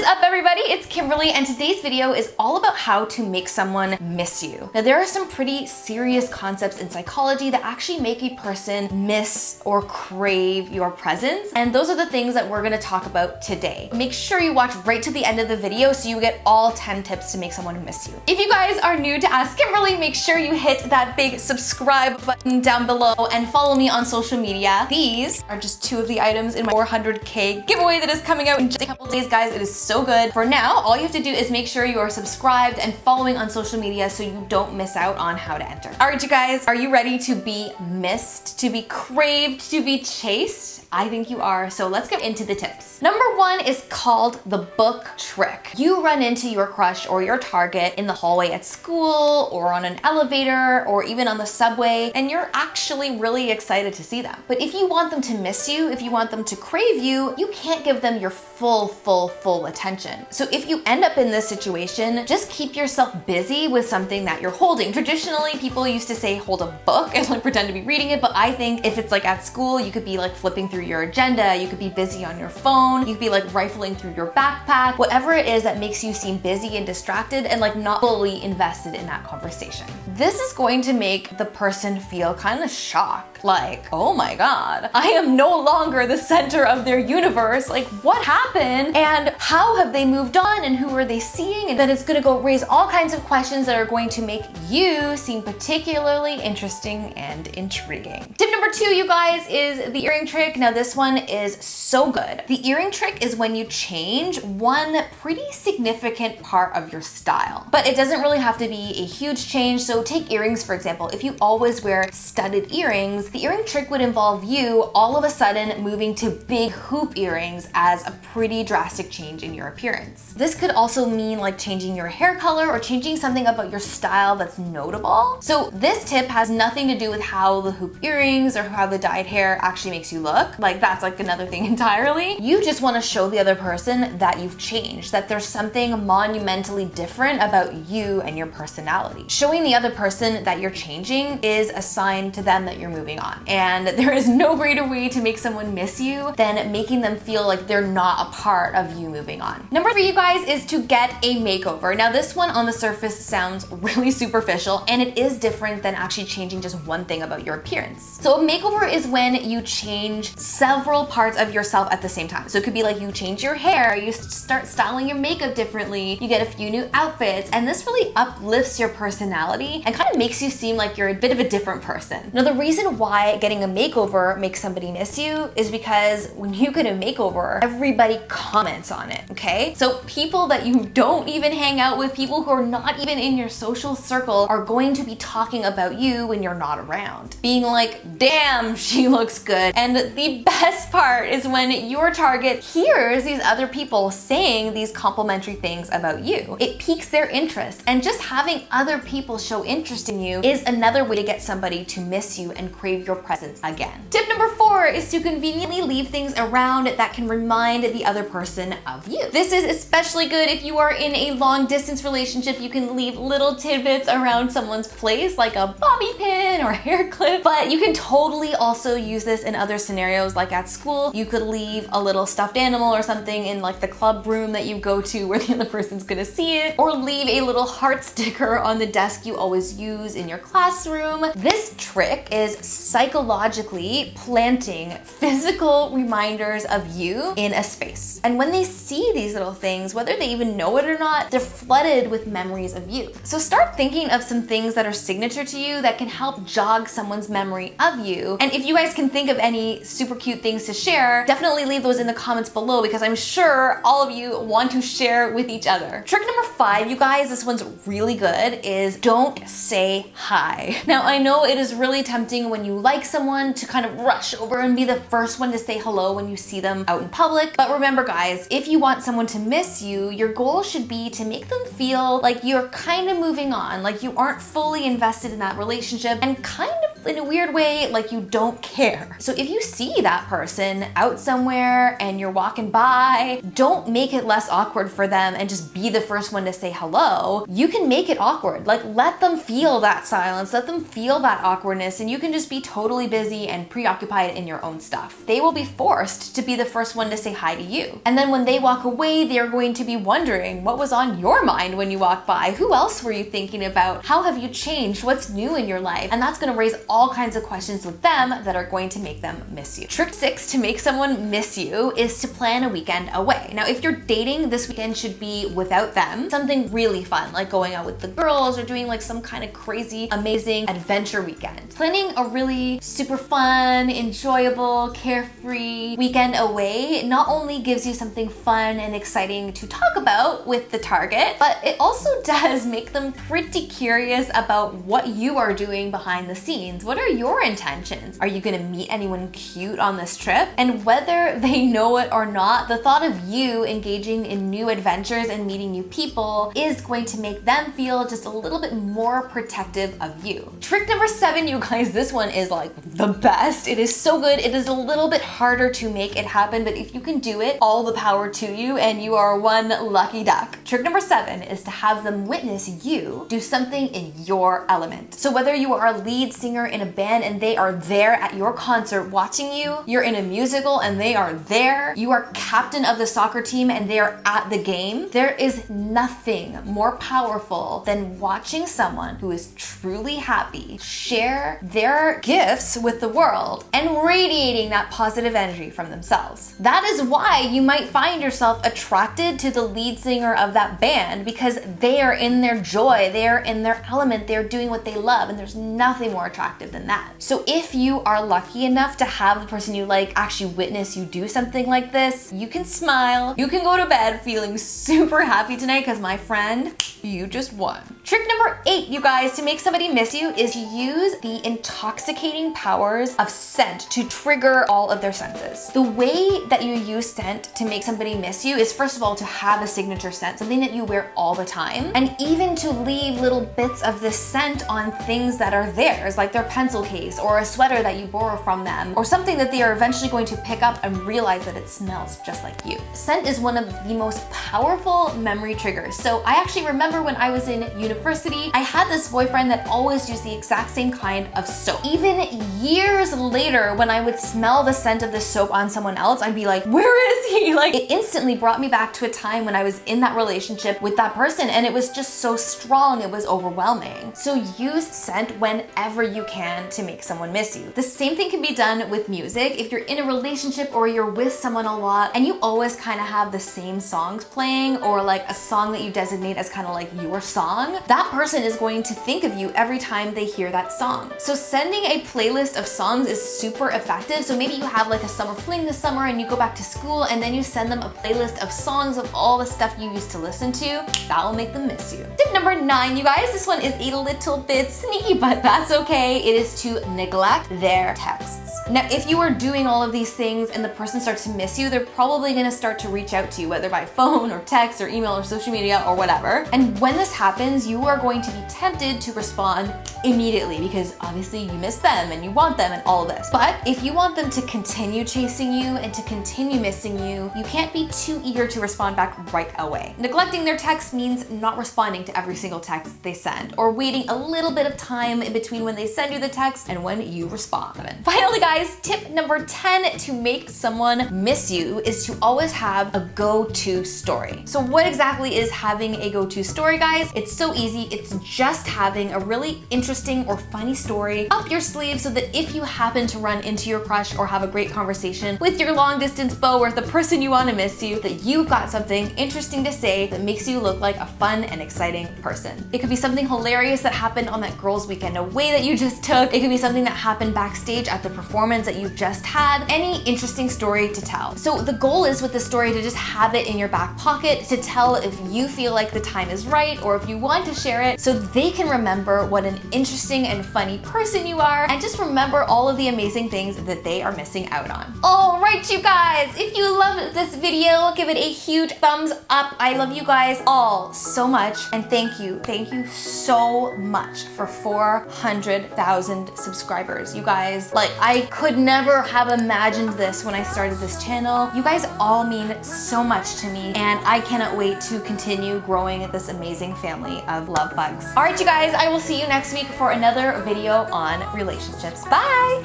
up, everybody? It's Kimberly, and today's video is all about how to make someone miss you. Now, there are some pretty serious concepts in psychology that actually make a person miss or crave your presence, and those are the things that we're gonna talk about today. Make sure you watch right to the end of the video so you get all 10 tips to make someone miss you. If you guys are new to Ask Kimberly, make sure you hit that big subscribe button down below and follow me on social media. These are just two of the items in my 400K giveaway that is coming out in just a couple days, guys. It is so good. For now, all you have to do is make sure you are subscribed and following on social media so you don't miss out on how to enter. All right, you guys, are you ready to be missed, to be craved, to be chased? I think you are, so let's get into the tips. Number one is called the book trick. You run into your crush or your target in the hallway at school or on an elevator or even on the subway, and you're actually really excited to see them. But if you want them to miss you, if you want them to crave you, you can't give them your full attention. So if you end up in this situation, just keep yourself busy with something that you're holding. Traditionally, people used to say hold a book and like pretend to be reading it, but I think if it's like at school, you could be like flipping through your agenda, you could be busy on your phone, you could be like rifling through your backpack, whatever it is that makes you seem busy and distracted and like not fully invested in that conversation. This is going to make the person feel kind of shocked, like, oh my God, I am no longer the center of their universe. Like, what happened? And how have they moved on? And who are they seeing? And then it's gonna go raise all kinds of questions that are going to make you seem particularly interesting and intriguing. Tip number two, you guys, is the earring trick. Now, this one is so good. The earring trick is when you change one pretty significant part of your style, but it doesn't really have to be a huge change. So take earrings, for example. If you always wear studded earrings, the earring trick would involve you all of a sudden moving to big hoop earrings as a pretty drastic change in your appearance. This could also mean like changing your hair color or changing something about your style that's notable. So this tip has nothing to do with how the hoop earrings or how the dyed hair actually makes you look. Like, that's like another thing entirely. You just want to show the other person that you've changed, that there's something monumentally different about you and your personality. Showing the other person that you're changing is a sign to them that you're moving on. And there is no greater way to make someone miss you than making them feel like they're not a part of you moving on. Number three, you guys, is to get a makeover. Now, this one on the surface sounds really superficial, and it is different than actually changing just one thing about your appearance. So a makeover is when you change several parts of yourself at the same time. So it could be like you change your hair, you start styling your makeup differently, you get a few new outfits, and this really uplifts your personality and kind of makes you seem like you're a bit of a different person. Now, the reason why getting a makeover makes somebody miss you is because when you get a makeover, everybody comments on it, okay? So people that you don't even hang out with, people who are not even in your social circle, are going to be talking about you when you're not around. Being like, damn, she looks good. And the best part is when your target hears these other people saying these complimentary things about you. It piques their interest, and just having other people show interest in you is another way to get somebody to miss you and crave your presence again. Tip number four is to conveniently leave things around that can remind the other person of you. This is especially good if you are in a long distance relationship. You can leave little tidbits around someone's place, like a bobby pin or a hair clip, but you can totally also use this in other scenarios, like at school. You could leave a little stuffed animal or something in like the club room that you go to where the other person's gonna see it, or leave a little heart sticker on the desk you always use in your classroom. This trick is psychologically planting physical reminders of you in a space. And when they see these little things, whether they even know it or not, they're flooded with memories of you. So start thinking of some things that are signature to you that can help jog someone's memory of you. And if you guys can think of any super cute things to share, definitely leave those in the comments below, because I'm sure all of you want to share with each other. Trick number five, you guys, this one's really good, is don't say hi. Now, I know it is really tempting when you like someone to kind of rush over and be the first one to say hello when you see them out in public. But remember, guys, if you want someone to miss you, your goal should be to make them feel like you're kind of moving on, like you aren't fully invested in that relationship, and kind of in a weird way, like you don't care. So if you see that person out somewhere and you're walking by, don't make it less awkward for them and just be the first one to say hello. You can make it awkward. Like, let them feel that silence, let them feel that awkwardness, and you can just be totally busy and preoccupied in your own stuff. They will be forced to be the first one to say hi to you. And then when they walk away, way they're going to be wondering what was on your mind when you walked by. Who else were you thinking about? How have you changed? What's new in your life? And that's gonna raise all kinds of questions with them that are going to make them miss you. Trick 6 to make someone miss you is to plan a weekend away. Now, if you're dating, this weekend should be without them. Something really fun, like going out with the girls or doing like some kind of crazy, amazing adventure weekend. Planning a really super fun, enjoyable, carefree weekend away not only gives you something fun and exciting to talk about with the target, but it also does make them pretty curious about what you are doing behind the scenes. What are your intentions? Are you gonna meet anyone cute on this trip? And whether they know it or not, the thought of you engaging in new adventures and meeting new people is going to make them feel just a little bit more protective of you. Trick number 7, you guys, this one is like the best. It is so good. It is a little bit harder to make it happen, but if you can do it, all the power to you, and you are one lucky duck. Trick number 7 is to have them witness you do something in your element. So whether you are a lead singer in a band and they are there at your concert watching you, you're in a musical and they are there, you are captain of the soccer team and they are at the game, there is nothing more powerful than watching someone who is truly happy share their gifts with the world and radiating that positive energy from themselves. That is why you might find yourself attracted to the lead singer of that band, because they are in their joy, they are in their element, they're doing what they love, and there's nothing more attractive than that. So if you are lucky enough to have the person you like actually witness you do something like this, you can smile, you can go to bed feeling super happy tonight because my friend, you just won. Trick number 8, you guys, to make somebody miss you is to use the intoxicating powers of scent to trigger all of their senses. The way that you use scent to make somebody miss you is, first of all, to have a signature scent, something that you wear all the time, and even to leave little bits of this scent on things that are theirs, like their pencil case or a sweater that you borrow from them, or something that they are eventually going to pick up and realize that it smells just like you. Scent is one of the most powerful memory triggers. So I actually remember when I was in university, I had this boyfriend that always used the exact same kind of soap. Even years later, when I would smell the scent of the soap on someone else, I'd be like, where is he? Like, it instantly brought me back to a time when I was in that relationship with that person, and it was just so strong, it was overwhelming. So use scent whenever you can to make someone miss you. The same thing can be done with music. If you're in a relationship or you're with someone a lot and you always kind of have the same songs playing, or like a song that you designate as kind of like your song, that person is going to think of you every time they hear that song. So sending a playlist of songs is super effective. So maybe you have like a summer fling this summer and you go back to school and then you send them a playlist of songs of all the stuff you used to listen to. That will make them miss you. Tip number 9, you guys, this one is a little bit sneaky, but that's okay. It is to neglect their texts. Now, if you are doing all of these things and the person starts to miss you, they're probably gonna start to reach out to you, whether by phone or text or email or social media or whatever. And when this happens, you are going to be tempted to respond immediately because obviously you miss them and you want them and all of this. But if you want them to continue chasing you and to continue missing you, you can't be too eager to respond back right away. Neglecting their text means not responding to every single text they send, or waiting a little bit of time in between when they send you the text and when you respond. Finally, guys, tip number 10 to make someone miss you is to always have a go-to story. So what exactly is having a go-to story, guys? It's so easy. It's just having a really interesting or funny story up your sleeve so that if you happen to run into your crush or have a great conversation with your long distance beau or the person you want to miss you, that you've got something interesting to say that makes you look like a fun and exciting person. It could be something hilarious that happened on that girls' weekend away that you just took. It could be something that happened backstage at the performance that you just had. Any interesting story to tell. So the goal is with the story to just have it in your back pocket to tell if you feel like the time is right or if you want to share it, so they can remember what an interesting and funny person you are, and just remember all of the amazing things that they are missing out on. All right, you guys, if you loved this video, give it a huge thumbs up. I love you guys all so much, and thank you so much for 400,000 subscribers. You guys, like, I could never have imagined this when I started this channel. You guys all mean so much to me, and I cannot wait to continue growing this amazing family of love bugs. All right, you guys, I will see you next week for another video on relationships. Bye!